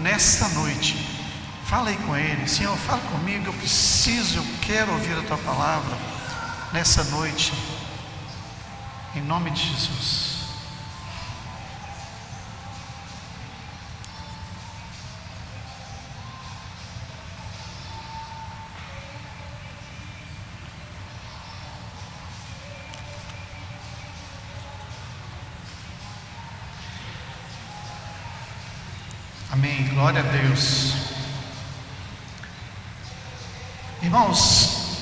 nessa noite. Fala aí com Ele: Senhor, fala comigo, eu quero ouvir a Tua palavra nessa noite, em nome de Jesus. Amém, glória a Deus. Irmãos,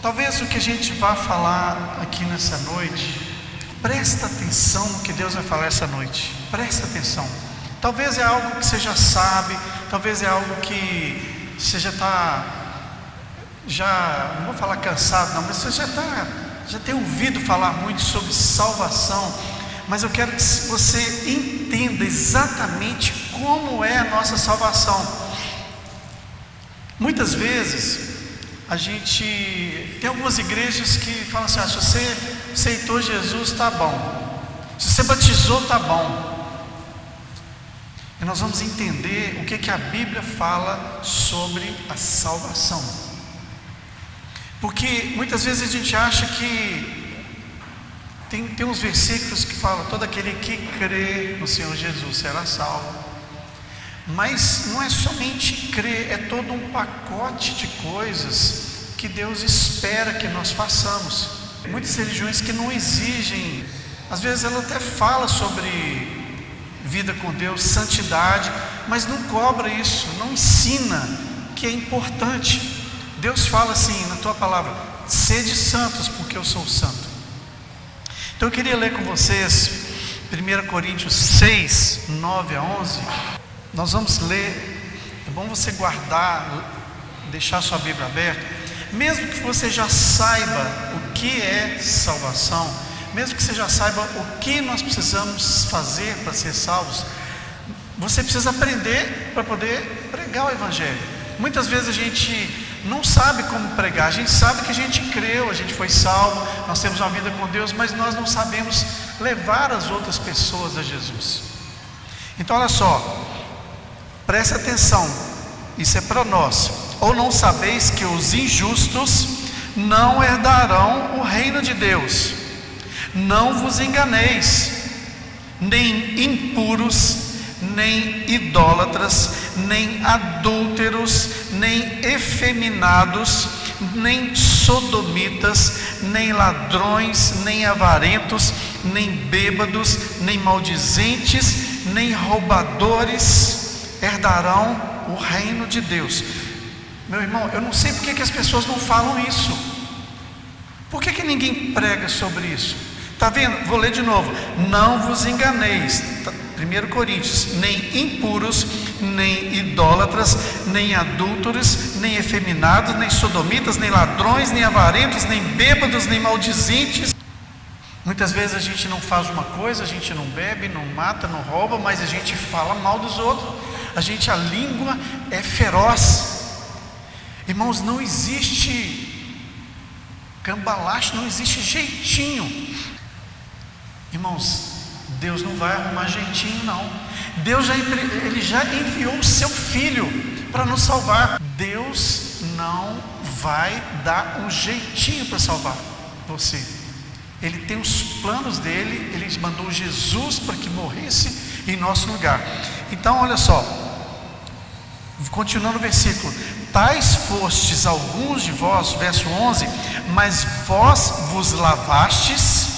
talvez o que a gente vá falar aqui nessa noite, presta atenção no que Deus vai falar essa noite, presta atenção. Talvez é algo que você já sabe, talvez é algo que você já está, não vou falar cansado não, mas você já tem ouvido falar muito sobre salvação. Mas eu quero que você entenda exatamente como é a nossa salvação. Muitas vezes a gente tem algumas igrejas que falam assim: se você aceitou Jesus, está bom, se você batizou, está bom. E nós vamos entender o que a Bíblia fala sobre a salvação, porque muitas vezes a gente acha que tem uns versículos que falam: todo aquele que crê no Senhor Jesus será salvo. Mas não é somente crer, é todo um pacote de coisas que Deus espera que nós façamos. Muitas religiões que não exigem, às vezes ela até fala sobre vida com Deus, santidade, mas não cobra isso, não ensina que é importante. Deus fala assim na tua palavra: sede santos, porque eu sou santo. Então eu queria ler com vocês 1 Coríntios 6, 9 a 11. Nós vamos ler. É bom você guardar, deixar sua Bíblia aberta. Mesmo que você já saiba o que é salvação, mesmo que você já saiba o que nós precisamos fazer para ser salvos, você precisa aprender para poder pregar o Evangelho. Muitas vezes a gente não sabe como pregar, a gente sabe que a gente creu, a gente foi salvo, nós temos uma vida com Deus, mas nós não sabemos levar as outras pessoas a Jesus. Então olha só, preste atenção, isso é para nós. Ou não sabeis que os injustos não herdarão o reino de Deus? Não vos enganeis, nem impuros, nem idólatras, nem adúlteros, nem efeminados, nem sodomitas, nem ladrões, nem avarentos, nem bêbados, nem maldizentes, nem roubadores herdarão o reino de Deus. Meu irmão, eu não sei porque que as pessoas não falam isso. Por que ninguém prega sobre isso? Está vendo? Vou ler de novo. Não vos enganeis. 1 Coríntios: nem impuros, nem idólatras, nem adúlteros, nem efeminados, nem sodomitas, nem ladrões, nem avarentos, nem bêbados, nem maldizentes. Muitas vezes a gente não faz uma coisa, a gente não bebe, não mata, não rouba, mas a gente fala mal dos outros. A língua é feroz. Irmãos, não existe cambalacho, não existe jeitinho. Irmãos, Deus não vai arrumar jeitinho não. Deus ele já enviou o seu Filho para nos salvar. Deus não vai dar um jeitinho para salvar você. Ele tem os planos dele. Ele mandou Jesus para que morresse em nosso lugar. Então olha só, continuando o versículo: tais fostes alguns de vós, verso 11, mas vós vos lavastes.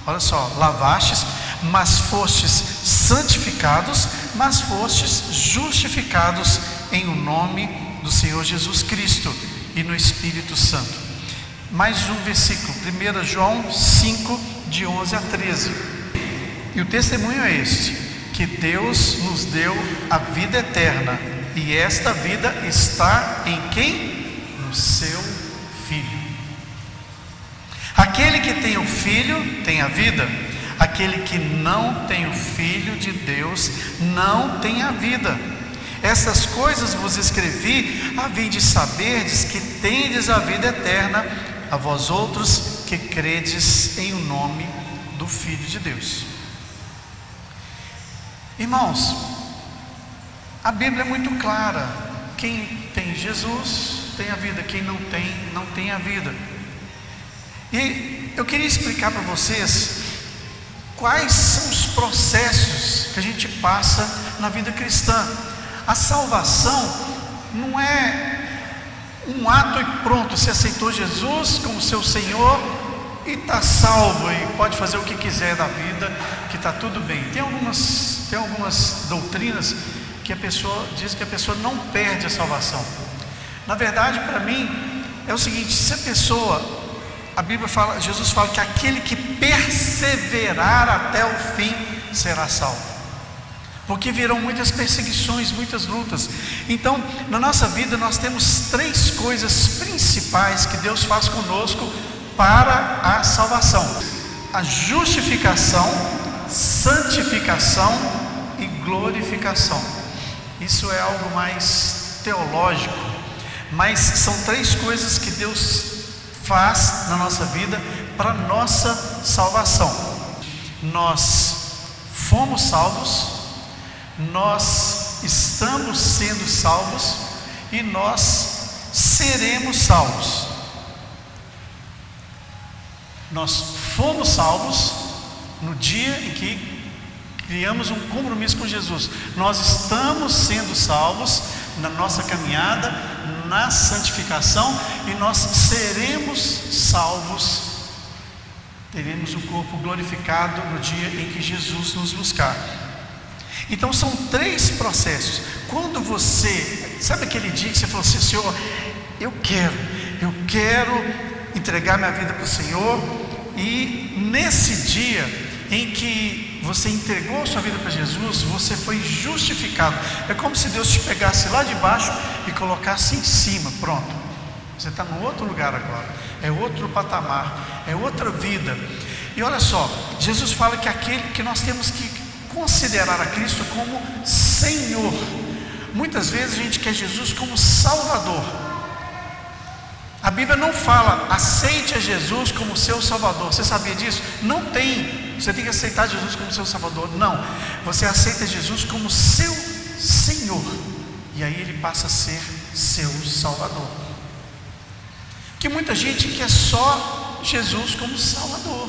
Olha só, lavastes, mas fostes santificados, mas fostes justificados em o nome do Senhor Jesus Cristo e no Espírito Santo. Mais um versículo, 1 João 5, de 11 a 13. E o testemunho é este: que Deus nos deu a vida eterna, e esta vida está em quem? No seu Filho. Aquele que tem o Filho tem a vida. Aquele que não tem o Filho de Deus não tem a vida. Essas coisas vos escrevi a fim de saberdes que tendes a vida eterna, a vós outros que credes em o nome do Filho de Deus. Irmãos, A Bíblia é muito clara: quem tem Jesus tem a vida, quem não tem, não tem a vida. E eu queria explicar para vocês quais são os processos que a gente passa na vida cristã. A salvação não é um ato e pronto, você aceitou Jesus como seu Senhor e está salvo e pode fazer o que quiser da vida, que está tudo bem. Tem algumas doutrinas que a pessoa diz que a pessoa não perde a salvação. Na verdade, para mim, é o seguinte: se a pessoa, a Bíblia fala, Jesus fala que aquele que perseverar até o fim será salvo, porque virão muitas perseguições, muitas lutas. Então, na nossa vida nós temos 3 coisas principais que Deus faz conosco para a salvação: a justificação, santificação e glorificação. Isso é algo mais teológico, mas são 3 coisas que Deus faz na nossa vida para nossa salvação. Nós fomos salvos, nós estamos sendo salvos e nós seremos salvos. Nós fomos salvos no dia em que criamos um compromisso com Jesus. Nós estamos sendo salvos na nossa caminhada, na santificação, e nós seremos salvos, teremos o corpo glorificado no dia em que Jesus nos buscar. Então são 3 processos. Quando você, sabe aquele dia que você falou assim: Senhor, eu quero entregar minha vida para o Senhor, e nesse dia em que você entregou sua vida para Jesus, você foi justificado. É como se Deus te pegasse lá de baixo e colocasse em cima. Pronto, você está no outro lugar agora, é outro patamar, é outra vida. E olha só, Jesus fala que nós temos que considerar a Cristo como Senhor. Muitas vezes a gente quer Jesus como Salvador. A Bíblia não fala aceite a Jesus como seu Salvador. Você sabia disso? Não tem. Você tem que aceitar Jesus como seu Salvador. Não, você aceita Jesus como seu Senhor, e aí ele passa a ser seu Salvador. Porque muita gente quer só Jesus como Salvador,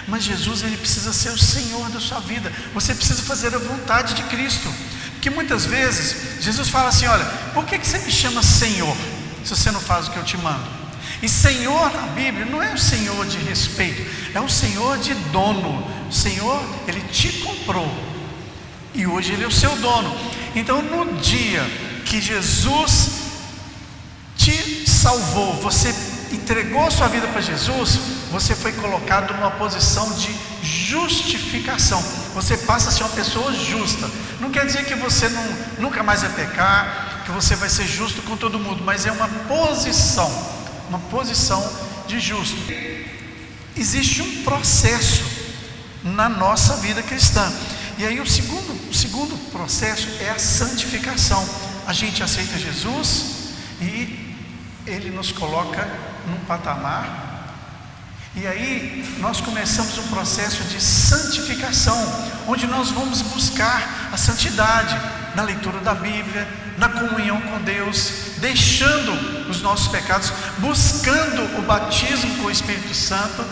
mas Jesus, ele precisa ser o Senhor da sua vida. Você precisa fazer a vontade de Cristo. Porque muitas vezes Jesus fala assim: olha, por que você me chama Senhor se você não faz o que eu te mando? E Senhor na Bíblia não é um Senhor de respeito, é um Senhor de dono. O Senhor, ele te comprou e hoje ele é o seu dono. Então no dia que Jesus te salvou, você entregou sua vida para Jesus, você foi colocado numa posição de justificação. Você passa a ser uma pessoa justa. Não quer dizer que você nunca mais vai pecar, que você vai ser justo com todo mundo, mas é uma posição de justo. Existe um processo na nossa vida cristã, e aí o segundo processo é a santificação. A gente aceita Jesus e ele nos coloca num patamar, e aí nós começamos um processo de santificação, onde nós vamos buscar a santidade na leitura da Bíblia, na comunhão com Deus, deixando os nossos pecados, buscando o batismo com o Espírito Santo.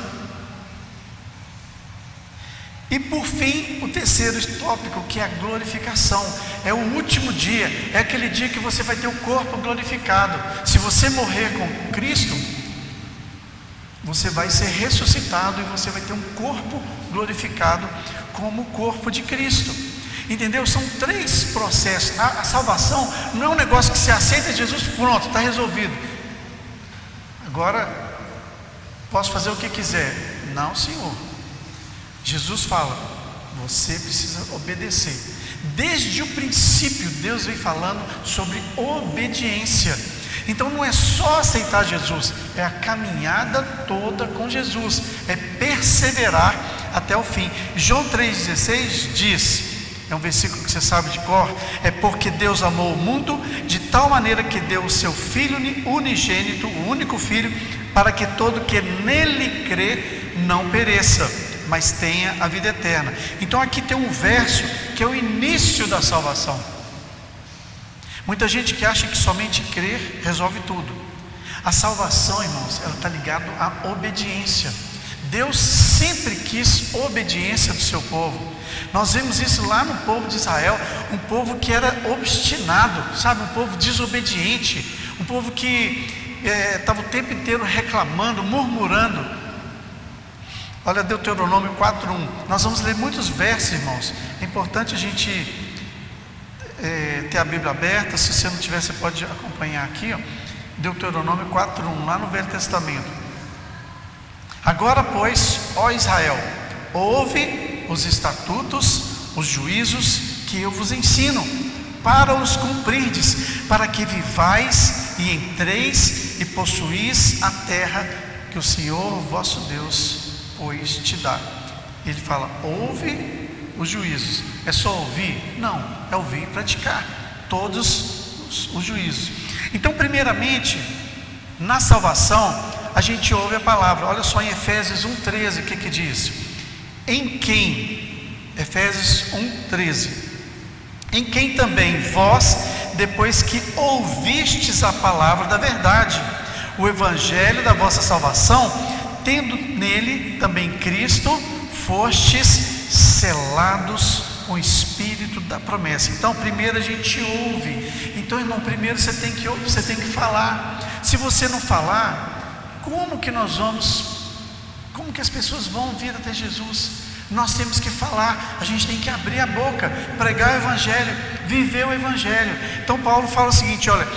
E por fim, o terceiro tópico, que é a glorificação. É o último dia, é aquele dia que você vai ter o corpo glorificado. Se você morrer com Cristo, você vai ser ressuscitado e você vai ter um corpo glorificado como o corpo de Cristo. Entendeu? São 3 processos. A salvação não é um negócio que você aceita Jesus, pronto, está resolvido. Agora posso fazer o que quiser. Não, Senhor. Jesus fala: você precisa obedecer. Desde o princípio Deus vem falando sobre obediência. Então não é só aceitar Jesus, é a caminhada toda com Jesus, é perseverar até o fim. João 3,16 diz, é um versículo que você sabe de cor: é porque Deus amou o mundo de tal maneira que deu o seu Filho unigênito, o único Filho, para que todo que nele crê não pereça, mas tenha a vida eterna. Então aqui tem um verso que é o início da salvação. Muita gente que acha que somente crer resolve tudo. A salvação, irmãos, ela está ligada à obediência. Deus sempre quis obediência do seu povo. Nós vemos isso lá no povo de Israel, um povo que era obstinado, sabe, um povo desobediente, um povo que estava o tempo inteiro reclamando, murmurando. Olha Deuteronômio 4:1. Nós vamos ler muitos versos, irmãos. É importante a gente ter a Bíblia aberta. Se você não tiver, você pode acompanhar aqui, ó. Deuteronômio 4:1, lá no Velho Testamento. Agora, pois, ó Israel, ouve os estatutos, os juízos que eu vos ensino, para os cumprirdes, para que vivais e entreis e possuís a terra que o Senhor vosso Deus pois te dá. Ele fala, ouve os juízos. É só ouvir? Não, é ouvir e praticar todos os juízos. Então, primeiramente, na salvação, a gente ouve a palavra. Olha só em Efésios 1:13, o que diz? Em quem, Efésios 1:13, em quem também vós, depois que ouvistes a palavra da verdade, o evangelho da vossa salvação, tendo nele também Cristo, fostes selados com o Espírito da promessa. Então, primeiro a gente ouve. Então, irmão, primeiro você tem que falar. Se você não falar, como que as pessoas vão vir até Jesus? Nós temos que falar, a gente tem que abrir a boca, pregar o Evangelho, viver o Evangelho. Então Paulo fala o seguinte, olha,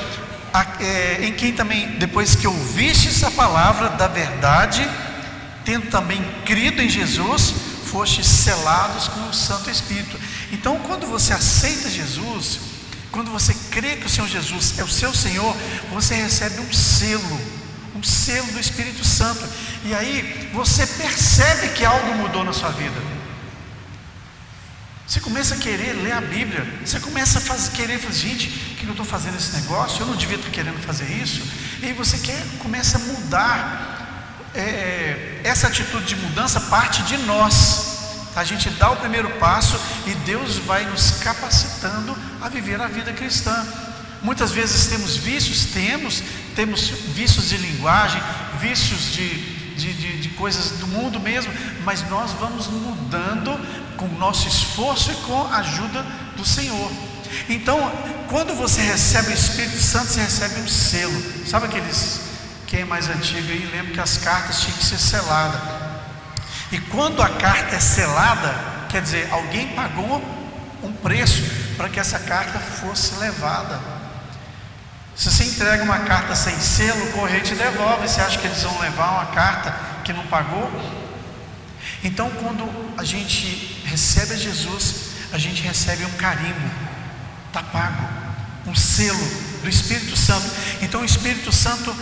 em quem também, depois que ouvistes a palavra da verdade, tendo também crido em Jesus, fostes selados com o Santo Espírito. Então, quando você aceita Jesus, quando você crê que o Senhor Jesus é o seu Senhor, você recebe um selo do Espírito Santo, e aí você percebe que algo mudou na sua vida. Você começa a querer ler a Bíblia, você começa a querer fazer, gente, o que eu estou fazendo esse negócio? Eu não devia estar querendo fazer isso. E aí você começa a mudar. Essa atitude de mudança parte de nós. A gente dá o primeiro passo e Deus vai nos capacitando a viver a vida cristã. Muitas vezes temos vícios, temos vícios de linguagem, vícios de coisas do mundo mesmo, mas nós vamos mudando com o nosso esforço e com a ajuda do Senhor. Então, quando você recebe o Espírito Santo, você recebe um selo. Sabe quem é mais antigo aí, lembra que as cartas tinham que ser seladas. E quando a carta é selada, quer dizer, alguém pagou um preço para que essa carta fosse levada. Se você entrega uma carta sem selo, o correio te devolve. Você acha que eles vão levar uma carta que não pagou? Então, quando a gente recebe a Jesus, a gente recebe um carimbo, está pago, um selo do Espírito Santo. Então o Espírito Santo,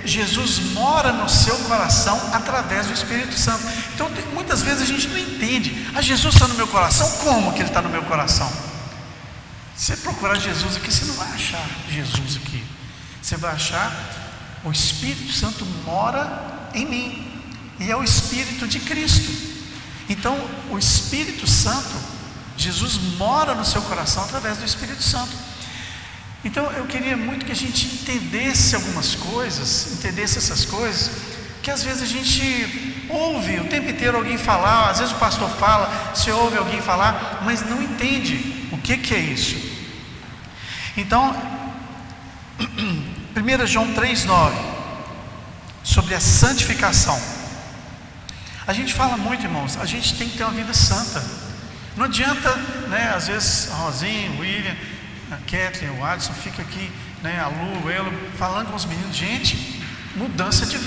Jesus mora no seu coração através do Espírito Santo. Então muitas vezes a gente não entende, Jesus está no meu coração, como que Ele está no meu coração? Se você procurar Jesus aqui, você não vai achar Jesus aqui, você vai achar o Espírito Santo mora em mim, e é o Espírito de Cristo. Então o Espírito Santo, Jesus mora no seu coração através do Espírito Santo. Então eu queria muito que a gente entendesse algumas coisas, entendesse essas coisas, que às vezes a gente ouve o tempo inteiro alguém falar, às vezes o pastor fala, você ouve alguém falar, mas não entende o que é isso. Então, 1 João 3,9, sobre a santificação. A gente fala muito, irmãos, a gente tem que ter uma vida santa. Não adianta, né, às vezes a Rosinha, o William, a Kathleen, o Adson fica aqui, né, a Lu, o Elo, falando com os meninos, gente, mudança de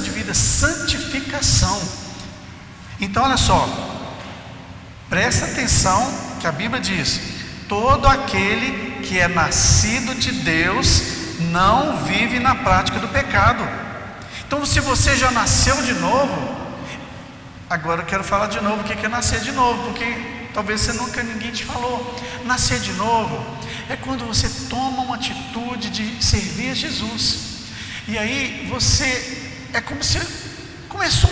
vida, santificação. Então olha só, presta atenção que a Bíblia diz, todo aquele que é nascido de Deus não vive na prática do pecado. Então se você já nasceu de novo, agora eu quero falar de novo o que é nascer de novo, porque talvez ninguém te falou. Nascer de novo é quando você toma uma atitude de servir a Jesus, e aí você, é como se começou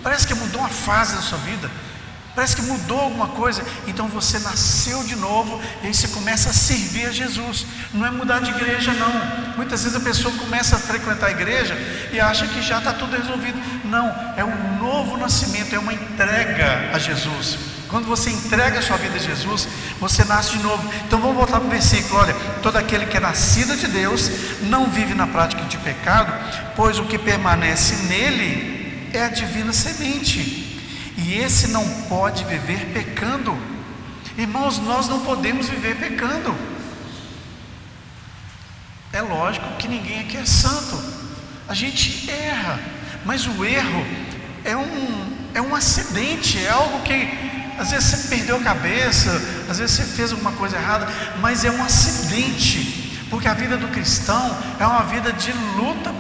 parece que mudou uma fase da sua vida. Parece que mudou alguma coisa. Então você nasceu de novo e aí você começa a servir a Jesus. Não é mudar de igreja não. Muitas vezes a pessoa começa a frequentar a igreja e acha que já está tudo resolvido. Não, é um novo nascimento, é uma entrega a Jesus. Quando você entrega a sua vida a Jesus, você nasce de novo. Então vamos voltar para o versículo. Olha, todo aquele que é nascido de Deus não vive na prática de pecado, pois o que permanece nele é a divina semente. E esse não pode viver pecando. Irmãos, nós não podemos viver pecando. É lógico que ninguém aqui é santo. A gente erra, mas o erro é um acidente, é algo que às vezes você perdeu a cabeça, às vezes você fez alguma coisa errada, mas é um acidente, porque a vida do cristão é uma vida de luta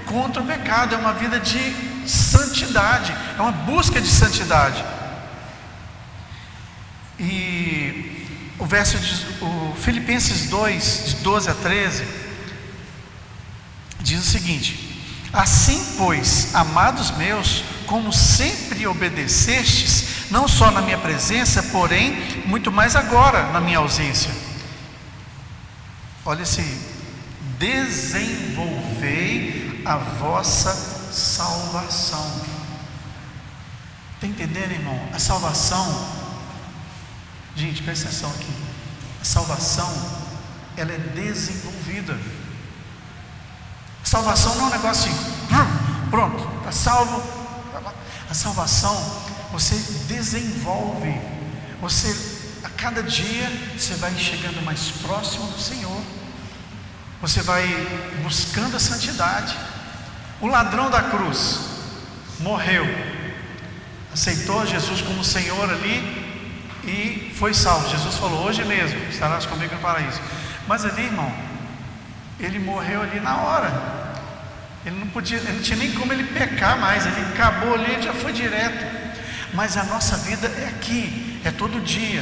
contra o pecado, é uma vida de santidade, é uma busca de santidade. E o Filipenses 2, de 12 a 13, diz o seguinte: assim pois, amados meus, como sempre obedecestes, não só na minha presença, porém muito mais agora na minha ausência. Olha assim: desenvolvei a vossa salvação. Está entendendo, irmão? A salvação, gente, presta atenção aqui. A salvação, ela é desenvolvida. A salvação não é um negócio assim, pronto, está salvo. A salvação, você desenvolve. Você, a cada dia, você vai chegando mais próximo do Senhor. Você vai buscando a santidade. O ladrão da cruz morreu, aceitou Jesus como Senhor ali e foi salvo. Jesus falou: hoje mesmo estarás comigo no paraíso. Mas ali, irmão, ele morreu ali na hora. Ele não tinha nem como ele pecar mais. Ele acabou ali, ele já foi direto. Mas a nossa vida é aqui, é todo dia,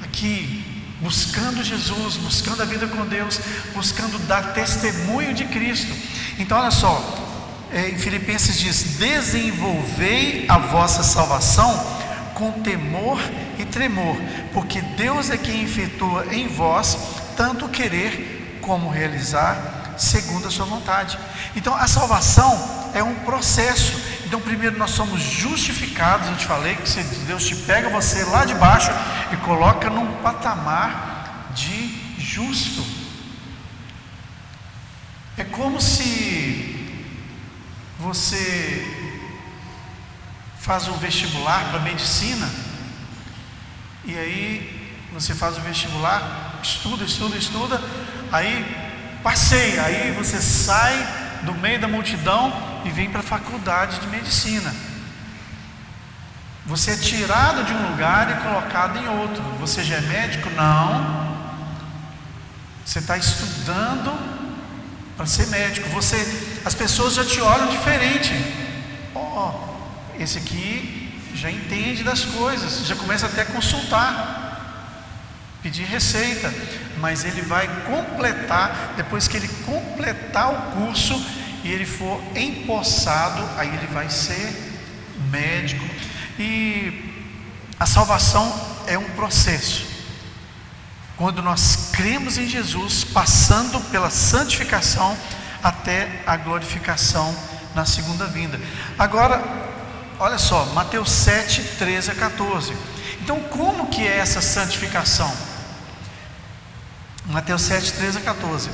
aqui, buscando Jesus, buscando a vida com Deus, buscando dar testemunho de Cristo. Então olha só, em Filipenses diz: desenvolvei a vossa salvação com temor e tremor, porque Deus é quem efetua em vós tanto querer como realizar segundo a sua vontade. Então a salvação é um processo. Então primeiro nós somos justificados. Eu te falei que Deus te pega você lá de baixo e coloca num patamar de justo. É como se você faz um vestibular para medicina, e aí você faz o vestibular, estuda, aí passei, aí você sai do meio da multidão e vem para a faculdade de medicina. Você é tirado de um lugar e colocado em outro. Você já é médico? Não. Você está estudando para ser médico. As pessoas já te olham diferente. Esse aqui já entende das coisas, já começa até a consultar, pedir receita. Mas ele vai completar, depois que ele completar o curso e ele for empossado, aí ele vai ser médico. E a salvação é um processo. Quando nós cremos em Jesus, passando pela santificação até a glorificação na segunda vinda. Agora, olha só, Mateus 7, 13 a 14. Então como que é essa santificação? Mateus 7, 13 a 14.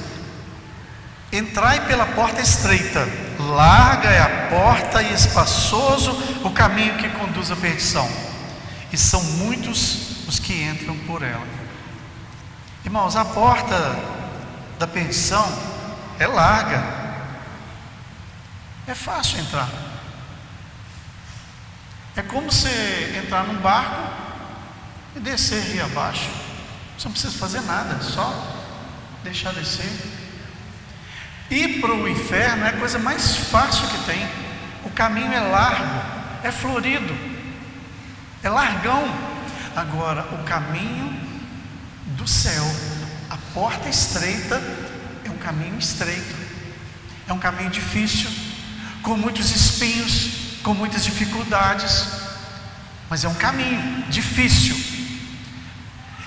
Entrai pela porta estreita, larga é a porta e espaçoso o caminho que conduz à perdição, e são muitos os que entram por ela. Irmãos, a porta da perdição é larga, é fácil entrar. É como você entrar num barco e descer rio abaixo. Você não precisa fazer nada, só deixar descer. Ir para o inferno é a coisa mais fácil que tem. O caminho é largo, é florido, é largão. Agora, o caminho do céu, a porta estreita, é um caminho estreito, é um caminho difícil, com muitos espinhos, com muitas dificuldades. mas é um caminho difícil.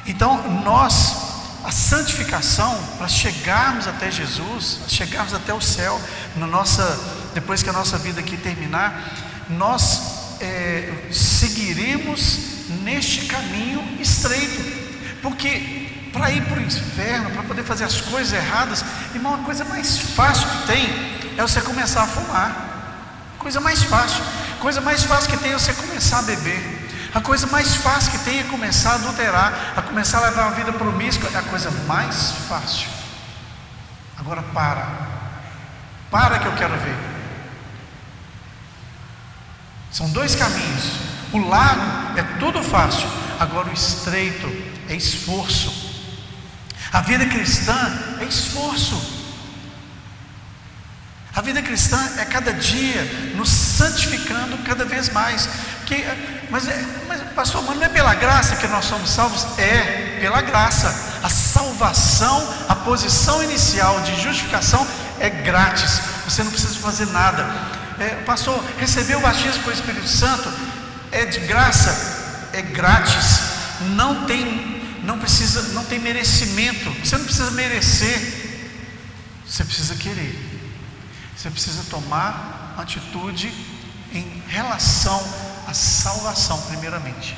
Então a santificação, para chegarmos até Jesus, chegarmos até o céu, depois que a nossa vida aqui terminar, nós seguiremos neste caminho estreito, porque para ir para o inferno, para poder fazer as coisas erradas, irmão, a coisa mais fácil que tem é você começar a fumar. Coisa mais fácil que tem é você começar a beber. A coisa mais fácil que tem é começar a adulterar, a começar a levar uma vida promíscua. É a coisa mais fácil. Agora para que eu quero ver. São dois caminhos. O largo é tudo fácil, agora o estreito é esforço. A vida cristã é esforço. A vida cristã é cada dia nos santificando cada vez mais. Mas pastor, mas não é pela graça que nós somos salvos? É pela graça. A salvação, a posição inicial de justificação é grátis. Você não precisa fazer nada. Pastor, receber o batismo com o Espírito Santo é de graça, é grátis. Não tem merecimento. Você não precisa merecer. Você precisa querer. Você precisa tomar atitude em relação à salvação, primeiramente.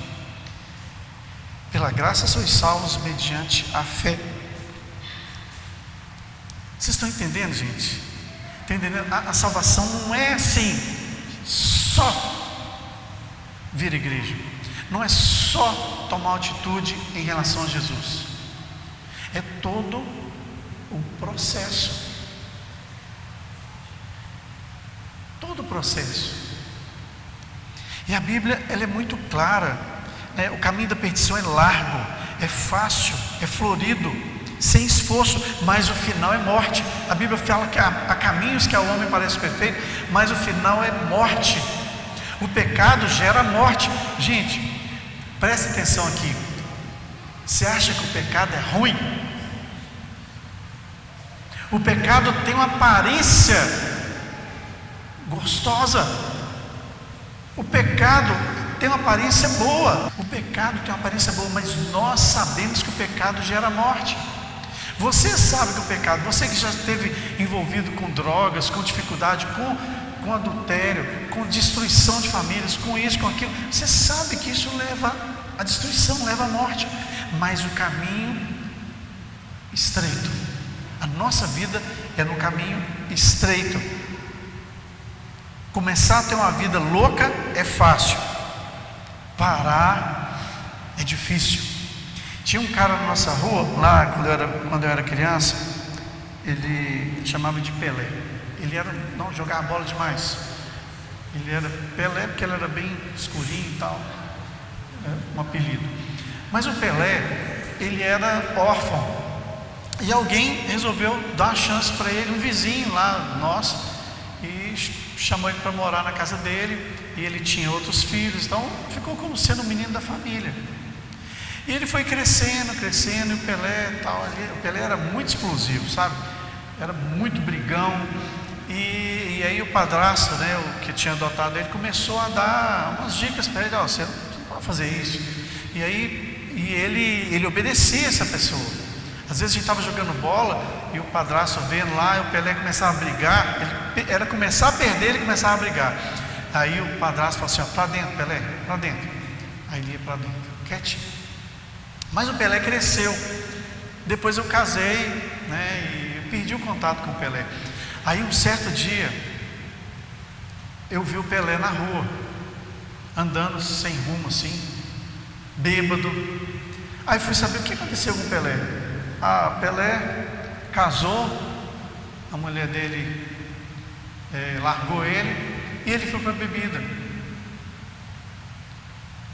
Pela graça sois salvos mediante a fé. Vocês estão entendendo, gente? Estão entendendo? A salvação não é assim, só vir à igreja. Não é só tomar atitude em relação a Jesus. É todo o processo. Todo o processo. E a Bíblia, ela é muito clara, né? O caminho da perdição é largo, é fácil, é florido, sem esforço, mas o final é morte. A Bíblia fala que há caminhos que ao homem parece perfeito, mas o final é morte. O pecado gera morte. Gente, preste atenção aqui. Você acha que o pecado é ruim? O pecado tem uma aparência gostosa. O pecado tem uma aparência boa. Mas nós sabemos que o pecado gera morte. Você sabe que o pecado, você que já esteve envolvido com drogas, com dificuldade, com adultério, com destruição de famílias, com isso, com aquilo, você sabe que isso leva à destruição, leva à morte. Mas o caminho estreito, a nossa vida é no caminho estreito. Começar a ter uma vida louca é fácil, parar é difícil. Tinha um cara na nossa rua, lá quando eu era criança, ele chamava de Pelé. Ele jogava bola demais. Ele era Pelé porque ele era bem escurinho e tal, um apelido. Mas o Pelé, ele era órfão. E alguém resolveu dar uma chance para ele, um vizinho lá nosso, e chamou ele para morar na casa dele. E ele tinha outros filhos, então ficou como sendo um menino da família. E ele foi crescendo, e o Pelé tal, o Pelé era muito explosivo, sabe? Era muito brigão. E aí o padrasto, né, o que tinha adotado ele, começou a dar umas dicas para ele: você não pode fazer isso. E ele obedecia essa pessoa. Às vezes a gente estava jogando bola e o padrasto vendo lá, e o Pelé começava a brigar. Era começar a perder, ele começava a brigar. Aí o padrasto falou assim: para dentro, Pelé, para dentro. Aí ele ia para dentro, quietinho. Mas o Pelé cresceu. Depois eu casei, né, e eu perdi o contato com o Pelé. Aí um certo dia eu vi o Pelé na rua, andando sem rumo assim, bêbado. Aí fui saber o que aconteceu com o Pelé. Pelé casou, a mulher dele largou ele, e ele foi para a bebida.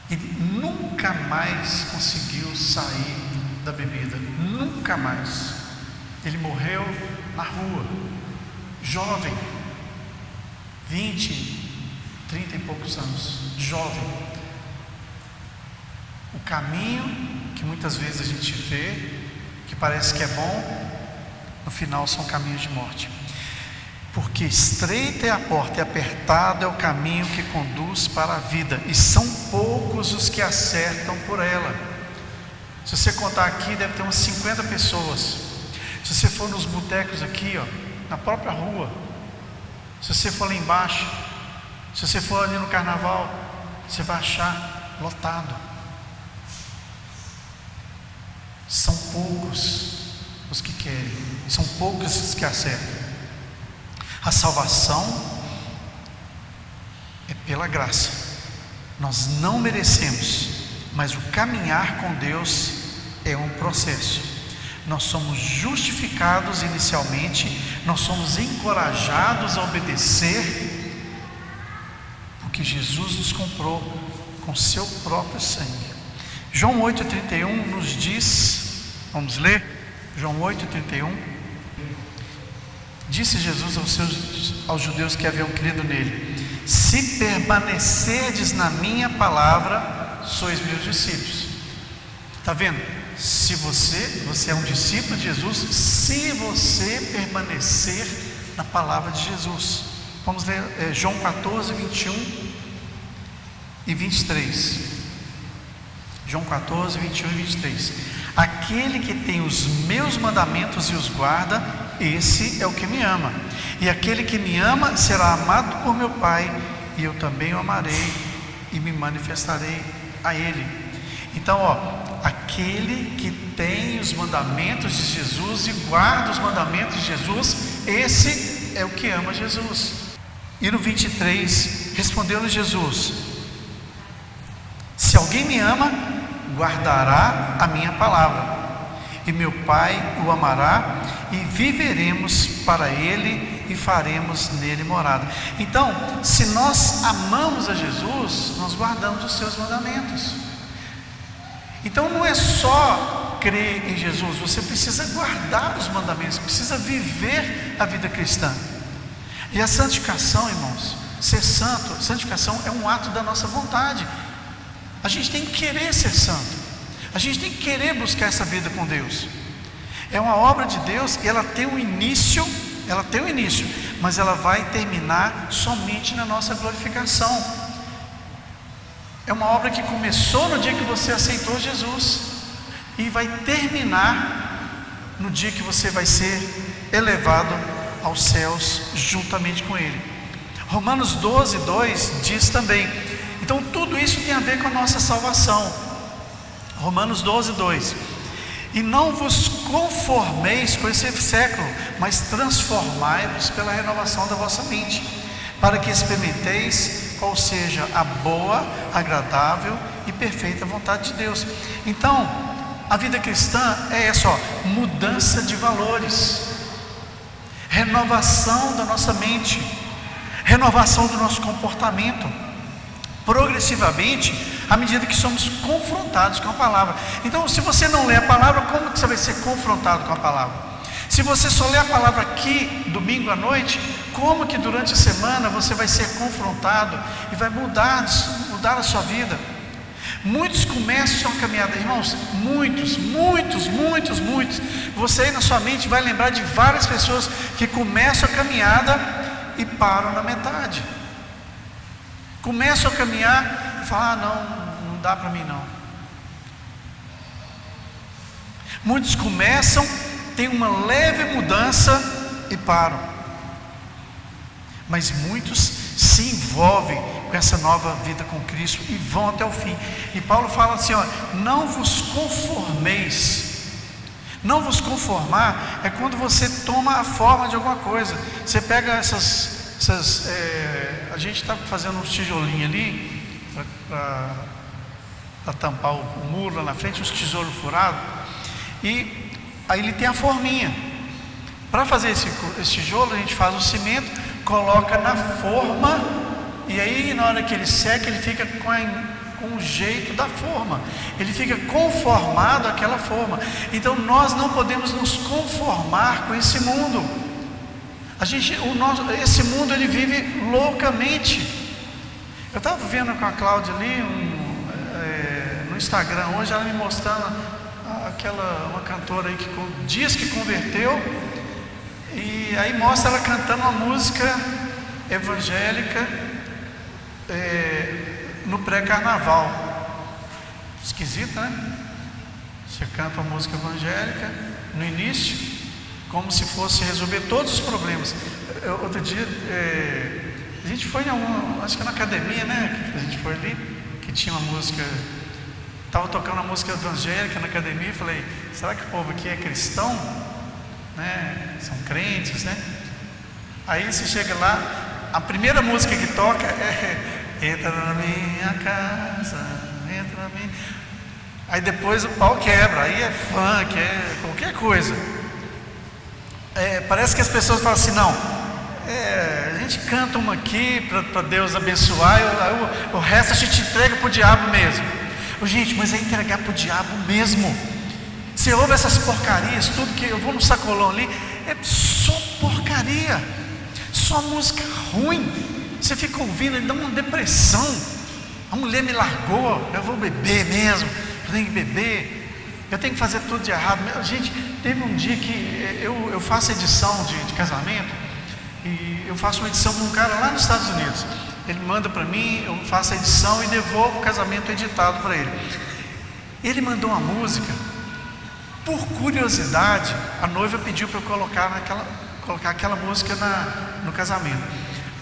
E nunca mais conseguiu sair da bebida, nunca mais. Ele morreu na rua, jovem, 20, 30 e poucos anos, jovem. O caminho que muitas vezes a gente vê, que parece que é bom, no final são caminhos de morte. Porque estreita é a porta e apertado é o caminho que conduz para a vida, e são poucos os que acertam por ela. Se você contar aqui, deve ter umas 50 pessoas. Se você for nos botecos aqui, na própria rua, se você for lá embaixo, se você for ali no carnaval, você vai achar lotado. São poucos os que querem, são poucos os que acertam. A salvação é pela graça. Nós não merecemos, mas o caminhar com Deus é um processo. Nós somos justificados inicialmente, nós somos encorajados a obedecer, porque Jesus nos comprou com seu próprio sangue. João 8,31 nos diz, vamos ler? João 8,31. Disse Jesus aos judeus que haviam crido nele: se permanecerdes na minha palavra, sois meus discípulos. Está vendo? Se você é um discípulo de Jesus, se você permanecer na palavra de Jesus. Vamos ler João 14, 21 e 23. João 14, 21 e 23. Aquele que tem os meus mandamentos e os guarda, esse é o que me ama. E aquele que me ama será amado por meu Pai, e eu também o amarei e me manifestarei a ele. Então, aquele que tem os mandamentos de Jesus e guarda os mandamentos de Jesus, esse é o que ama Jesus. E no 23, respondeu-lhe Jesus: se alguém me ama, guardará a minha palavra, e meu Pai o amará, e viveremos para ele e faremos nele morada. Então, se nós amamos a Jesus, nós guardamos os seus mandamentos. Então não é só crer em Jesus, você precisa guardar os mandamentos, precisa viver a vida cristã. E a santificação, irmãos, ser santo, santificação é um ato da nossa vontade. A gente tem que querer ser santo, a gente tem que querer buscar essa vida com Deus. É uma obra de Deus e ela tem um início, mas ela vai terminar somente na nossa glorificação. É uma obra que começou no dia que você aceitou Jesus e vai terminar no dia que você vai ser elevado aos céus juntamente com Ele. Romanos 12, 2 diz também. Então tudo isso tem a ver com a nossa salvação. Romanos 12, 2. E não vos conformeis com esse século, mas transformai-vos pela renovação da vossa mente, para que experimenteis qual seja a boa, agradável e perfeita vontade de Deus. Então, a vida cristã é essa, mudança de valores, renovação da nossa mente, renovação do nosso comportamento, progressivamente, à medida que somos confrontados com a palavra. Então, se você não lê a palavra, como que você vai ser confrontado com a palavra? Se você só lê a palavra aqui, domingo à noite, como que durante a semana você vai ser confrontado e vai mudar a sua vida? Muitos começam a caminhada, irmãos, muitos. Você aí na sua mente vai lembrar de várias pessoas que começam a caminhada e param na metade. Começam a caminhar e falam: não dá para mim não. Muitos começam, tem uma leve mudança e param. Mas muitos se envolvem com essa nova vida com Cristo e vão até o fim. E Paulo fala assim: não vos conformeis. Não vos conformar é quando você toma a forma de alguma coisa. Você pega a gente está fazendo uns tijolinhos ali para tampar o muro lá na frente, uns tijolos furados, e aí ele tem a forminha. Para fazer esse tijolo, a gente faz o cimento, coloca na forma, e aí na hora que ele seca, ele fica com o jeito da forma, ele fica conformado àquela forma. Então nós não podemos nos conformar com esse mundo. Esse mundo ele vive loucamente. Eu estava vendo com a Cláudia ali no Instagram hoje, ela me mostrando uma cantora aí que diz que converteu, E aí mostra ela cantando uma música evangélica no pré-carnaval. Esquisito, né? Você canta uma música evangélica no início, como se fosse resolver todos os problemas. Outro dia, a gente foi acho que na academia, né? A gente foi ali, que tinha uma música, estava tocando uma música evangélica na academia. Falei, será que o povo aqui é cristão? Né? São crentes, né? Aí você chega lá, a primeira música que toca é entra na minha casa, entra na minha. Aí depois o pau quebra, aí é funk, é qualquer coisa. Parece que as pessoas falam assim, não, a gente canta uma aqui para Deus abençoar, o resto a gente entrega para o diabo mesmo. Gente, mas é entregar para o diabo mesmo. Você ouve essas porcarias, tudo que eu vou no sacolão ali, é só porcaria, só música ruim. Você fica ouvindo, ele dá uma depressão. A mulher me largou, eu vou beber mesmo, eu tenho que beber, eu tenho que fazer tudo de errado. Gente, teve um dia que eu faço edição de casamento, e eu faço uma edição para um cara lá nos Estados Unidos. Ele manda para mim, eu faço a edição e devolvo o casamento editado para ele. Ele mandou uma música, por curiosidade, a noiva pediu para eu colocar aquela música no casamento.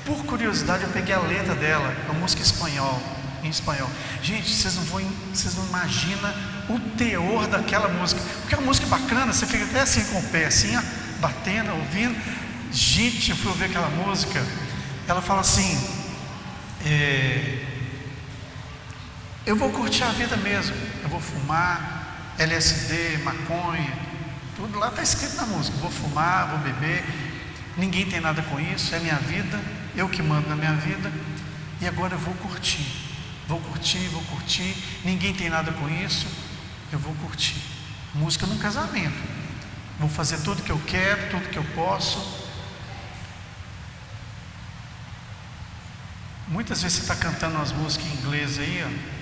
Por curiosidade, eu peguei a letra dela, uma música em espanhol. Gente, vocês não imaginam o teor daquela música, porque é uma música bacana, você fica até assim com o pé, assim, ó, batendo, ouvindo. Gente, eu fui ouvir aquela música, ela fala assim, eu vou curtir a vida mesmo, eu vou fumar, LSD, maconha, tudo lá está escrito na música, vou fumar, vou beber, ninguém tem nada com isso, é minha vida, eu que mando na minha vida, e agora eu vou curtir, ninguém tem nada com isso, eu vou curtir. Música num casamento, vou fazer tudo que eu quero, tudo que eu posso. Muitas vezes você está cantando umas músicas em inglês aí, ó.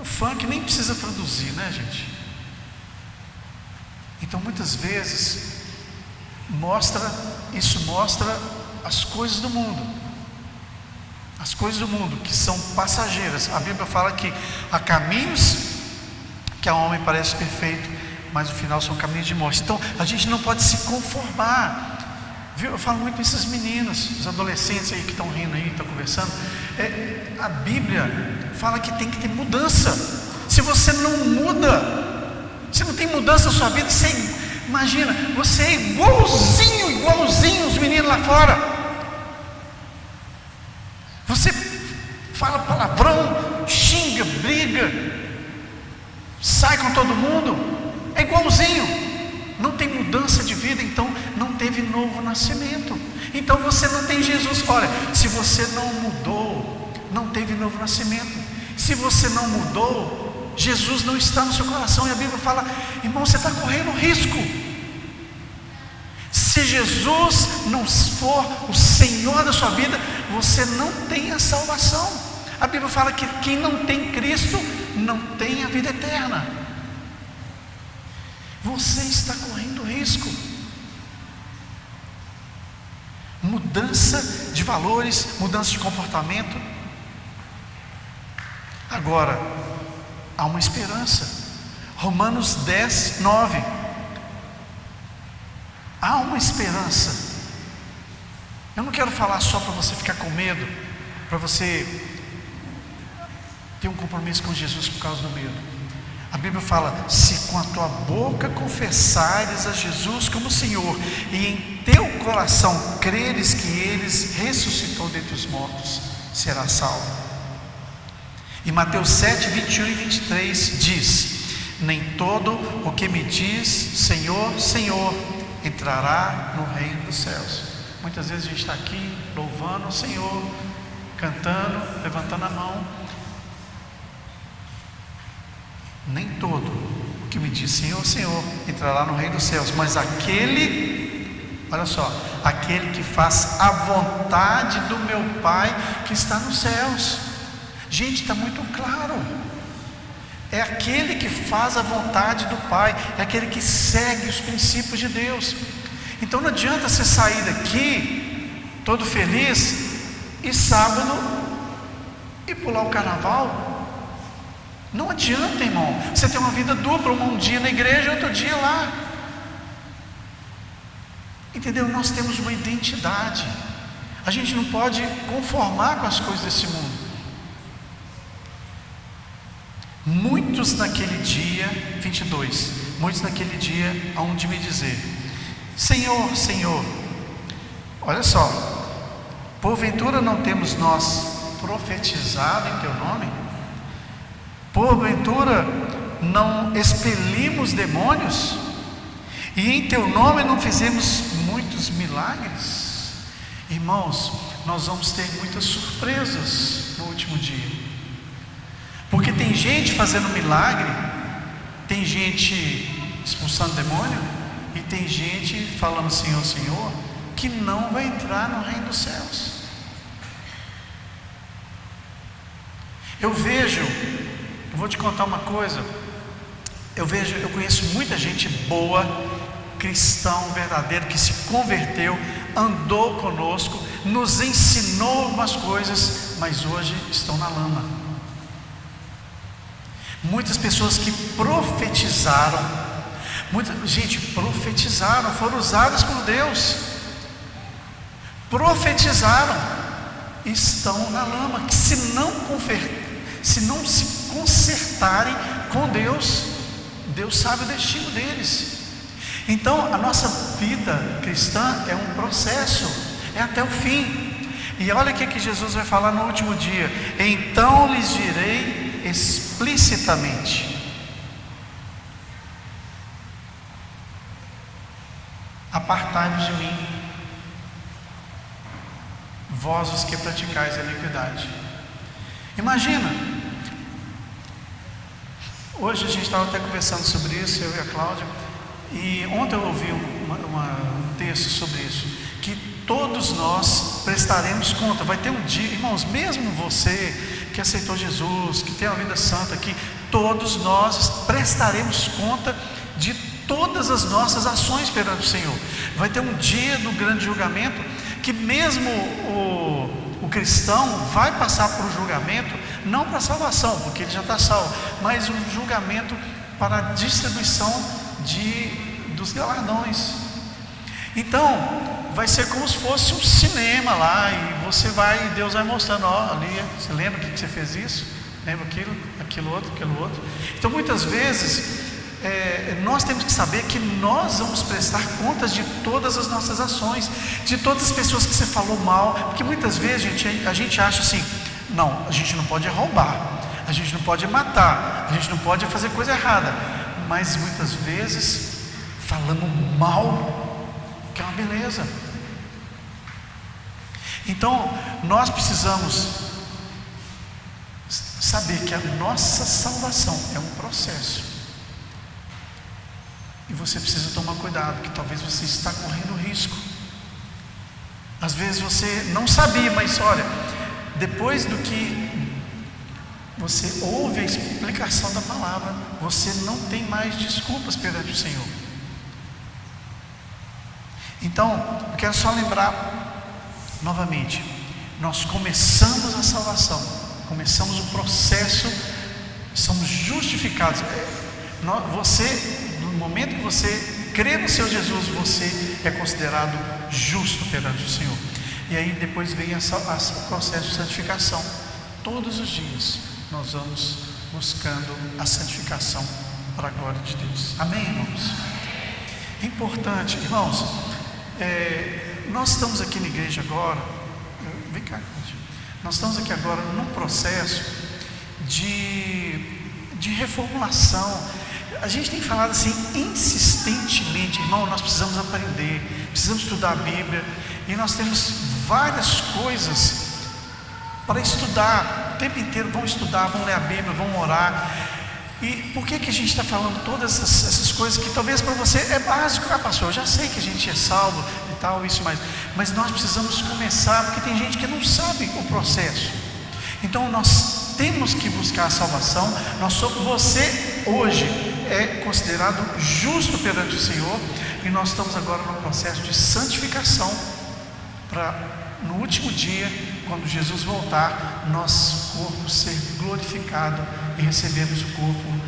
O funk nem precisa traduzir, né, gente? Então muitas vezes isso mostra as coisas do mundo. As coisas do mundo que são passageiras. A Bíblia fala que há caminhos que ao homem parece perfeito, mas no final são caminhos de morte. Então a gente não pode se conformar. Viu? Eu falo muito para esses meninos, os adolescentes aí que estão rindo aí, estão conversando. A Bíblia fala que tem que ter mudança. Se você não muda, se não tem mudança na sua vida, imagina, você é igualzinho os meninos lá fora. Você fala palavrão, xinga, briga, sai com todo mundo, é igualzinho. Não tem mudança de vida, então não teve novo nascimento. Então você não tem Jesus. Olha, se você não mudou, não teve novo nascimento. Se você não mudou, Jesus não está no seu coração. E a Bíblia fala, irmão, você está correndo risco. Se Jesus não for o Senhor da sua vida, você não tem a salvação. A Bíblia fala que quem não tem Cristo não tem a vida eterna. Você está correndo risco. Mudança de valores, mudança de comportamento. Agora, há uma esperança. Romanos 10, 9. Há uma esperança. Eu não quero falar só para você ficar com medo, para você ter um compromisso com Jesus por causa do medo. A Bíblia fala, se com a tua boca confessares a Jesus como Senhor, e em teu coração creres que Ele ressuscitou dentre os mortos, serás salvo. E Mateus 7, 21 e 23 diz, nem todo o que me diz Senhor, Senhor, entrará no reino dos céus. Muitas vezes a gente está aqui louvando o Senhor, cantando, levantando a mão. Nem todo o que me diz Senhor, Senhor, entrará no reino dos céus, mas aquele, olha só, aquele que faz a vontade do meu Pai que está nos céus. Gente, está muito claro. É aquele que faz a vontade do Pai, é aquele que segue os princípios de Deus. Então não adianta você sair daqui todo feliz e sábado e pular o carnaval. Não adianta, irmão. Você tem uma vida dupla, um dia na igreja e outro dia lá. Entendeu? Nós temos uma identidade. A gente não pode conformar com as coisas desse mundo. Muitos naquele dia, 22, muitos naquele dia hão de me dizer: Senhor, Senhor, olha só, porventura não temos nós profetizado em teu nome? Porventura não expelimos demônios? E em teu nome não fizemos muitos milagres? Irmãos, nós vamos ter muitas surpresas no último dia. Porque tem gente fazendo milagre, tem gente expulsando demônio, e tem gente falando Senhor, Senhor, que não vai entrar no reino dos céus. Eu vou te contar uma coisa. Eu conheço muita gente boa, cristão verdadeiro, que se converteu, andou conosco, nos ensinou algumas coisas, mas hoje estão na lama. Muitas pessoas que profetizaram, profetizaram, foram usadas por Deus, profetizaram, estão na lama, que se não se consertarem com Deus, Deus sabe o destino deles. Então a nossa vida cristã é um processo, é até o fim. E olha o que Jesus vai falar no último dia: então lhes direi explicitamente: apartai-vos de mim, vós os que praticais a iniquidade. Imagina, hoje a gente estava até conversando sobre isso, eu e a Cláudia, e ontem eu ouvi um texto sobre isso, que todos nós prestaremos conta. Vai ter um dia, irmãos, mesmo você que aceitou Jesus, que tem uma vida santa aqui, todos nós prestaremos conta de todas as nossas ações perante o Senhor. Vai ter um dia do grande julgamento, que mesmo o cristão vai passar por um julgamento, não para salvação, porque ele já está salvo, mas um julgamento para a distribuição dos galardões. Então vai ser como se fosse um cinema lá, e Deus vai mostrando, ali, você lembra que você fez isso? Lembra aquilo outro? Então muitas vezes nós temos que saber que nós vamos prestar contas de todas as nossas ações, de todas as pessoas que você falou mal, porque muitas vezes a gente acha assim: não, a gente não pode roubar, a gente não pode matar, a gente não pode fazer coisa errada, mas muitas vezes falamos mal, que é uma beleza. Então nós precisamos saber que a nossa salvação é um processo, e você precisa tomar cuidado, que talvez você está correndo risco. Às vezes você não sabia, mas olha, depois do que você ouve a explicação da palavra, você não tem mais desculpas perante o Senhor. Então, eu quero só lembrar novamente: nós começamos a salvação, começamos o processo, somos justificados. No momento que você crê no Senhor Jesus, você é considerado justo perante o Senhor. E aí depois vem o processo de santificação. Todos os dias nós vamos buscando a santificação para a glória de Deus. Amém, irmãos? É importante, irmãos, nós estamos aqui na igreja agora, vem cá, nós estamos aqui agora num processo de reformulação. A gente tem falado assim insistentemente: irmão, nós precisamos aprender, precisamos estudar a Bíblia, e nós temos várias coisas para estudar o tempo inteiro. Vamos estudar, vamos ler a Bíblia, vamos orar. E por que a gente está falando todas essas coisas que talvez para você é básico? Pastor, eu já sei que a gente é salvo e tal, isso, mas nós precisamos começar, porque tem gente que não sabe o processo. Então nós temos que buscar a salvação. Você hoje é considerado justo perante o Senhor, e nós estamos agora no processo de santificação para no último dia, quando Jesus voltar, nosso corpo ser glorificado e recebermos o corpo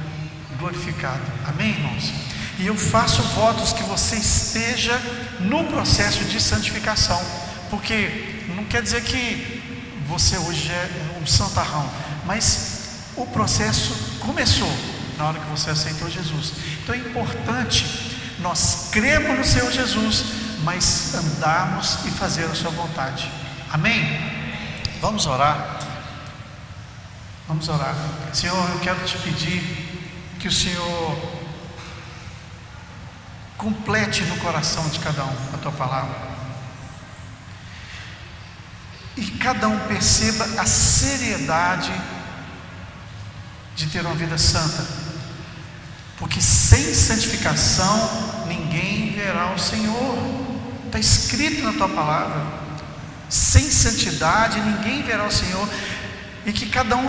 glorificado. Amém, irmãos? E eu faço votos que você esteja no processo de santificação, porque não quer dizer que você hoje é um santarrão, mas o processo começou na hora que você aceitou Jesus. Então é importante nós crermos no Senhor Jesus, mas andarmos e fazer a sua vontade. Amém? Vamos orar. Vamos orar. Senhor, eu quero te pedir que o Senhor complete no coração de cada um a tua palavra, e cada um perceba a seriedade de ter uma vida santa, porque sem santificação ninguém verá o Senhor. Está escrito na tua palavra: sem santidade ninguém verá o Senhor. E que cada um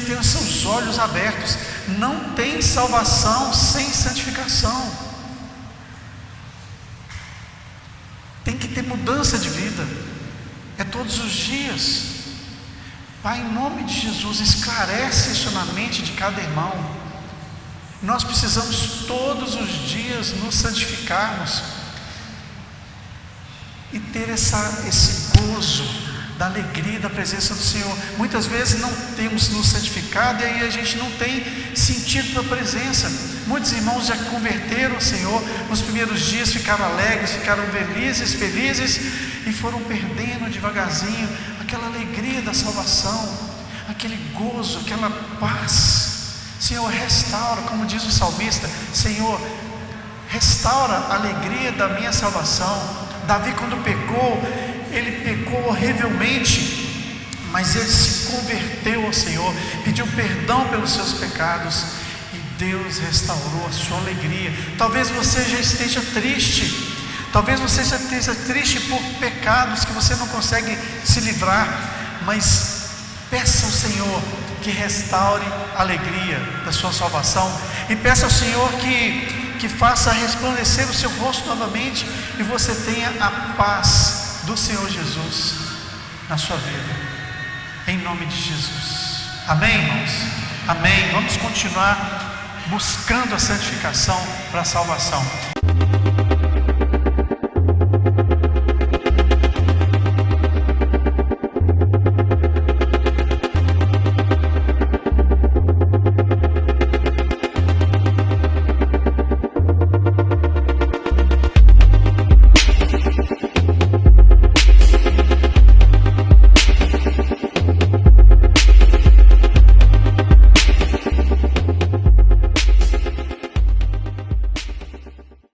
tenha seus olhos abertos. Não tem salvação sem santificação. Tem que ter mudança de vida, é todos os dias. Pai, em nome de Jesus, esclarece isso na mente de cada irmão. Nós precisamos todos os dias nos santificarmos e ter esse gozo da alegria da presença do Senhor. Muitas vezes não temos nos santificado e aí a gente não tem sentido da presença. Muitos irmãos já converteram ao Senhor, nos primeiros dias ficaram alegres, ficaram felizes e foram perdendo devagarzinho aquela alegria da salvação, aquele gozo, aquela paz. Senhor, restaura, como diz o salmista: Senhor, restaura a alegria da minha salvação. Davi, quando pecou, ele pecou horrivelmente, mas ele se converteu ao Senhor, pediu perdão pelos seus pecados, e Deus restaurou a sua alegria. Talvez você já esteja triste, talvez você já esteja triste por pecados que você não consegue se livrar, mas peça ao Senhor que restaure a alegria da sua salvação, e peça ao Senhor que faça resplandecer o seu rosto novamente, e você tenha a paz do Senhor Jesus na sua vida, em nome de Jesus. Amém, irmãos? Amém. Vamos continuar buscando a santificação para a salvação.